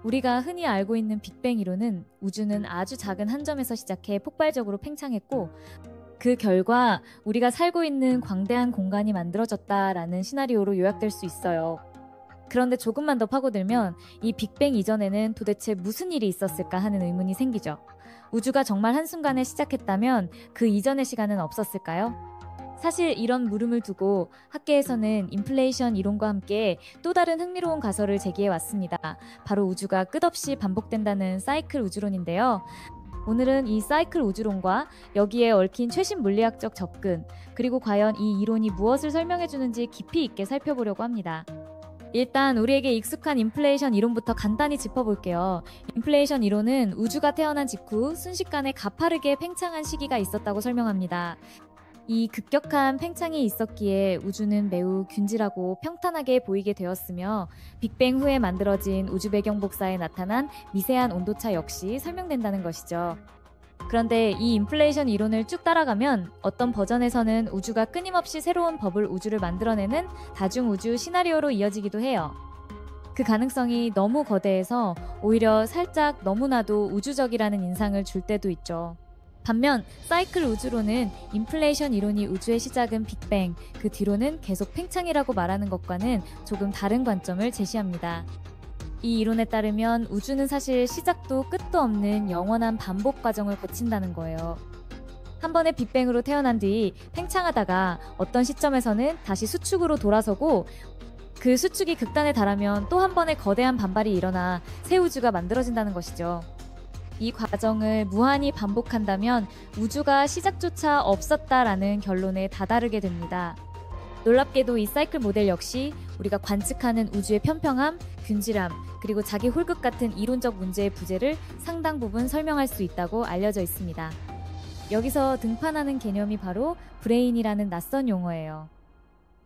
우리가 흔히 알고 있는 빅뱅 이론은 우주는 아주 작은 한 점에서 시작해 폭발적으로 팽창했고 그 결과 우리가 살고 있는 광대한 공간이 만들어졌다라는 시나리오로 요약될 수 있어요. 그런데 조금만 더 파고들면 이 빅뱅 이전에는 도대체 무슨 일이 있었을까 하는 의문이 생기죠. 우주가 정말 한순간에 시작했다면 그 이전의 시간은 없었을까요? 사실 이런 물음을 두고 학계에서는 인플레이션 이론과 함께 또 다른 흥미로운 가설을 제기해 왔습니다. 바로 우주가 끝없이 반복된다는 사이클 우주론인데요. 오늘은 이 사이클 우주론과 여기에 얽힌 최신 물리학적 접근, 그리고 과연 이 이론이 무엇을 설명해 주는지 깊이 있게 살펴보려고 합니다. 일단 우리에게 익숙한 인플레이션 이론부터 간단히 짚어볼게요. 인플레이션 이론은 우주가 태어난 직후 순식간에 가파르게 팽창한 시기가 있었다고 설명합니다. 이 급격한 팽창이 있었기에 우주는 매우 균질하고 평탄하게 보이게 되었으며 빅뱅 후에 만들어진 우주 배경 복사에 나타난 미세한 온도차 역시 설명된다는 것이죠. 그런데 이 인플레이션 이론을 쭉 따라가면 어떤 버전에서는 우주가 끊임없이 새로운 버블 우주를 만들어내는 다중우주 시나리오로 이어지기도 해요. 그 가능성이 너무 거대해서 오히려 살짝 너무나도 우주적이라는 인상을 줄 때도 있죠. 반면 사이클 우주론은 인플레이션 이론이 우주의 시작은 빅뱅, 그 뒤로는 계속 팽창이라고 말하는 것과는 조금 다른 관점을 제시합니다. 이 이론에 따르면 우주는 사실 시작도 끝도 없는 영원한 반복 과정을 거친다는 거예요. 한 번의 빅뱅으로 태어난 뒤 팽창하다가 어떤 시점에서는 다시 수축으로 돌아서고 그 수축이 극단에 달하면 또 한 번의 거대한 반발이 일어나 새 우주가 만들어진다는 것이죠. 이 과정을 무한히 반복한다면 우주가 시작조차 없었다라는 결론에 다다르게 됩니다. 놀랍게도 이 사이클 모델 역시 우리가 관측하는 우주의 편평함, 균질함, 그리고 자기 홀극 같은 이론적 문제의 부재를 상당 부분 설명할 수 있다고 알려져 있습니다. 여기서 등판하는 개념이 바로 브레인이라는 낯선 용어예요.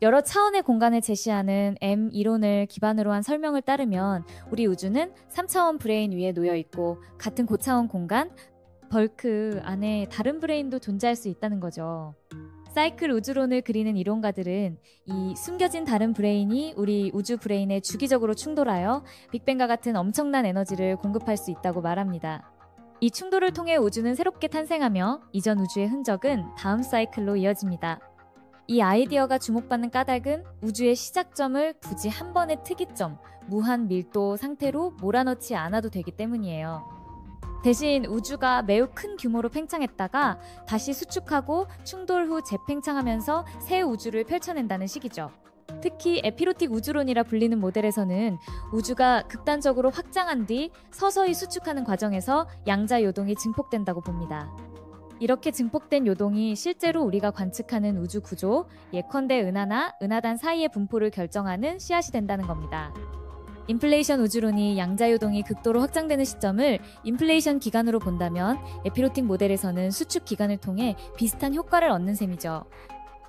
여러 차원의 공간을 제시하는 M 이론을 기반으로 한 설명을 따르면 우리 우주는 3차원 브레인 위에 놓여 있고 같은 고차원 공간, 벌크 안에 다른 브레인도 존재할 수 있다는 거죠. 사이클 우주론을 그리는 이론가들은 이 숨겨진 다른 브레인이 우리 우주 브레인에 주기적으로 충돌하여 빅뱅과 같은 엄청난 에너지를 공급할 수 있다고 말합니다. 이 충돌을 통해 우주는 새롭게 탄생하며 이전 우주의 흔적은 다음 사이클로 이어집니다. 이 아이디어가 주목받는 까닭은 우주의 시작점을 굳이 한 번의 특이점, 무한 밀도 상태로 몰아넣지 않아도 되기 때문이에요. 대신 우주가 매우 큰 규모로 팽창했다가 다시 수축하고 충돌 후 재팽창하면서 새 우주를 펼쳐낸다는 식이죠. 특히 에피로틱 우주론이라 불리는 모델에서는 우주가 극단적으로 확장한 뒤 서서히 수축하는 과정에서 양자 요동이 증폭된다고 봅니다. 이렇게 증폭된 요동이 실제로 우리가 관측하는 우주 구조, 예컨대 은하나 은하단 사이의 분포를 결정하는 씨앗이 된다는 겁니다. 인플레이션 우주론이 양자요동이 극도로 확장되는 시점을 인플레이션 기간으로 본다면 에피로틱 모델에서는 수축 기간을 통해 비슷한 효과를 얻는 셈이죠.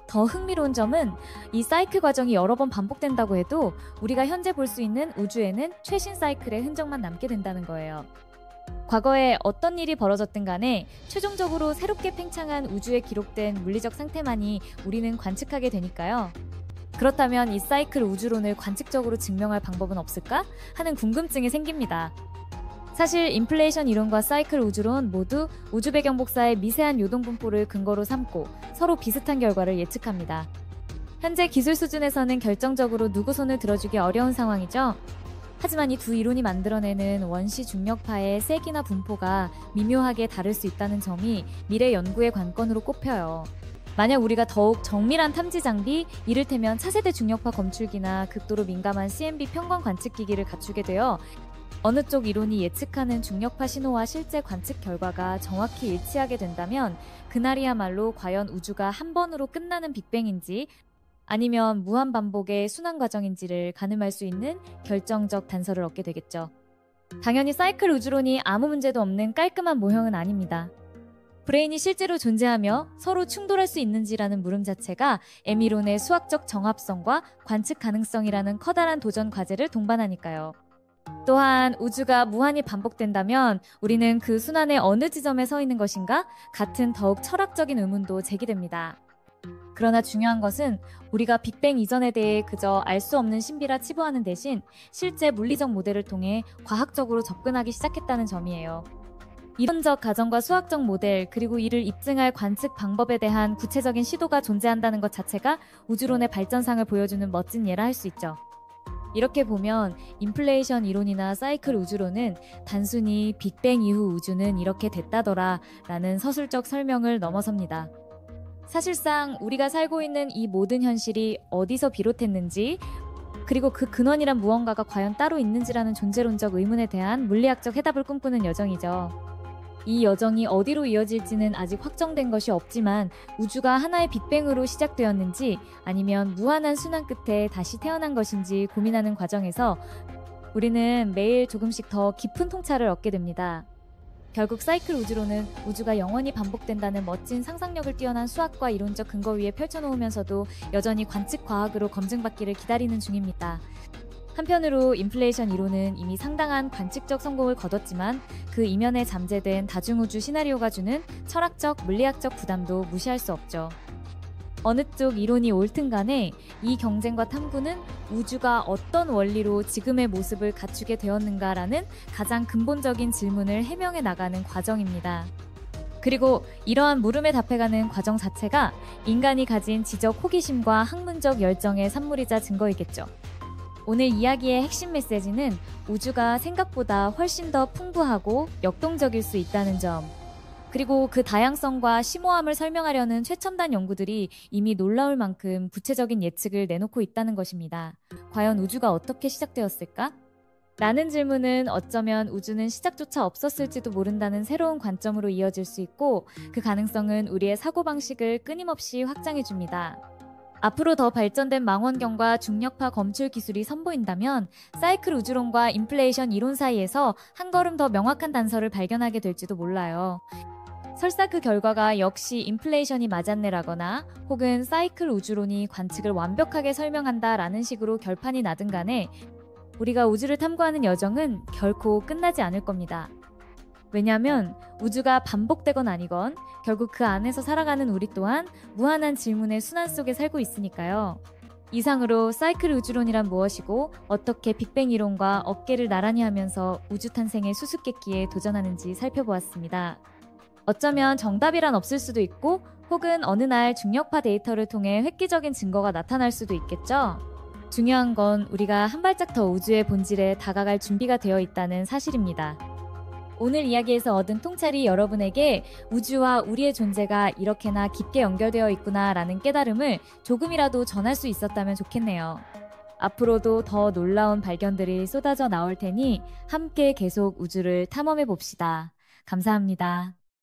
더 흥미로운 점은 이 사이클 과정이 여러 번 반복된다고 해도 우리가 현재 볼 수 있는 우주에는 최신 사이클의 흔적만 남게 된다는 거예요. 과거에 어떤 일이 벌어졌든 간에 최종적으로 새롭게 팽창한 우주에 기록된 물리적 상태만이 우리는 관측하게 되니까요. 그렇다면 이 사이클 우주론을 관측적으로 증명할 방법은 없을까? 하는 궁금증이 생깁니다. 사실 인플레이션 이론과 사이클 우주론 모두 우주 배경 복사의 미세한 요동 분포를 근거로 삼고 서로 비슷한 결과를 예측합니다. 현재 기술 수준에서는 결정적으로 누구 손을 들어주기 어려운 상황이죠. 하지만 이 두 이론이 만들어내는 원시 중력파의 세기나 분포가 미묘하게 다를 수 있다는 점이 미래 연구의 관건으로 꼽혀요. 만약 우리가 더욱 정밀한 탐지 장비, 이를테면 차세대 중력파 검출기나 극도로 민감한 CMB 평광 관측기기를 갖추게 되어 어느 쪽 이론이 예측하는 중력파 신호와 실제 관측 결과가 정확히 일치하게 된다면 그날이야말로 과연 우주가 한 번으로 끝나는 빅뱅인지 아니면 무한 반복의 순환 과정인지를 가늠할 수 있는 결정적 단서를 얻게 되겠죠. 당연히 사이클 우주론이 아무 문제도 없는 깔끔한 모형은 아닙니다. 브레인이 실제로 존재하며 서로 충돌할 수 있는지라는 물음 자체가 M이론의 수학적 정합성과 관측 가능성이라는 커다란 도전 과제를 동반하니까요. 또한 우주가 무한히 반복된다면 우리는 그 순환의 어느 지점에 서 있는 것인가? 같은 더욱 철학적인 의문도 제기됩니다. 그러나 중요한 것은 우리가 빅뱅 이전에 대해 그저 알 수 없는 신비라 치부하는 대신 실제 물리적 모델을 통해 과학적으로 접근하기 시작했다는 점이에요. 이론적 가정과 수학적 모델, 그리고 이를 입증할 관측 방법에 대한 구체적인 시도가 존재한다는 것 자체가 우주론의 발전상을 보여주는 멋진 예라 할 수 있죠. 이렇게 보면 인플레이션 이론이나 사이클 우주론은 단순히 빅뱅 이후 우주는 이렇게 됐다더라 라는 서술적 설명을 넘어섭니다. 사실상 우리가 살고 있는 이 모든 현실이 어디서 비롯했는지, 그리고 그 근원이란 무언가가 과연 따로 있는지라는 존재론적 의문에 대한 물리학적 해답을 꿈꾸는 여정이죠. 이 여정이 어디로 이어질지는 아직 확정된 것이 없지만 우주가 하나의 빅뱅으로 시작되었는지 아니면 무한한 순환 끝에 다시 태어난 것인지 고민하는 과정에서 우리는 매일 조금씩 더 깊은 통찰을 얻게 됩니다. 결국 사이클 우주론은 우주가 영원히 반복된다는 멋진 상상력을 뛰어난 수학과 이론적 근거 위에 펼쳐놓으면서도 여전히 관측 과학으로 검증받기를 기다리는 중입니다. 한편으로 인플레이션 이론은 이미 상당한 관측적 성공을 거뒀지만 그 이면에 잠재된 다중우주 시나리오가 주는 철학적, 물리학적 부담도 무시할 수 없죠. 어느 쪽 이론이 옳든 간에 이 경쟁과 탐구는 우주가 어떤 원리로 지금의 모습을 갖추게 되었는가라는 가장 근본적인 질문을 해명해 나가는 과정입니다. 그리고 이러한 물음에 답해가는 과정 자체가 인간이 가진 지적 호기심과 학문적 열정의 산물이자 증거이겠죠. 오늘 이야기의 핵심 메시지는 우주가 생각보다 훨씬 더 풍부하고 역동적일 수 있다는 점, 그리고 그 다양성과 심오함을 설명하려는 최첨단 연구들이 이미 놀라울 만큼 구체적인 예측을 내놓고 있다는 것입니다. 과연 우주가 어떻게 시작되었을까? 라는 질문은 어쩌면 우주는 시작조차 없었을지도 모른다는 새로운 관점으로 이어질 수 있고, 그 가능성은 우리의 사고방식을 끊임없이 확장해줍니다. 앞으로 더 발전된 망원경과 중력파 검출 기술이 선보인다면 사이클 우주론과 인플레이션 이론 사이에서 한 걸음 더 명확한 단서를 발견하게 될지도 몰라요. 설사 그 결과가 역시 인플레이션이 맞았네라거나 혹은 사이클 우주론이 관측을 완벽하게 설명한다라는 식으로 결판이 나든 간에 우리가 우주를 탐구하는 여정은 결코 끝나지 않을 겁니다. 왜냐하면 우주가 반복되건 아니건 결국 그 안에서 살아가는 우리 또한 무한한 질문의 순환 속에 살고 있으니까요. 이상으로 사이클 우주론이란 무엇이고 어떻게 빅뱅 이론과 어깨를 나란히 하면서 우주 탄생의 수수께끼에 도전하는지 살펴보았습니다. 어쩌면 정답이란 없을 수도 있고 혹은 어느 날 중력파 데이터를 통해 획기적인 증거가 나타날 수도 있겠죠. 중요한 건 우리가 한 발짝 더 우주의 본질에 다가갈 준비가 되어 있다는 사실입니다. 오늘 이야기에서 얻은 통찰이 여러분에게 우주와 우리의 존재가 이렇게나 깊게 연결되어 있구나라는 깨달음을 조금이라도 전할 수 있었다면 좋겠네요. 앞으로도 더 놀라운 발견들이 쏟아져 나올 테니 함께 계속 우주를 탐험해 봅시다. 감사합니다.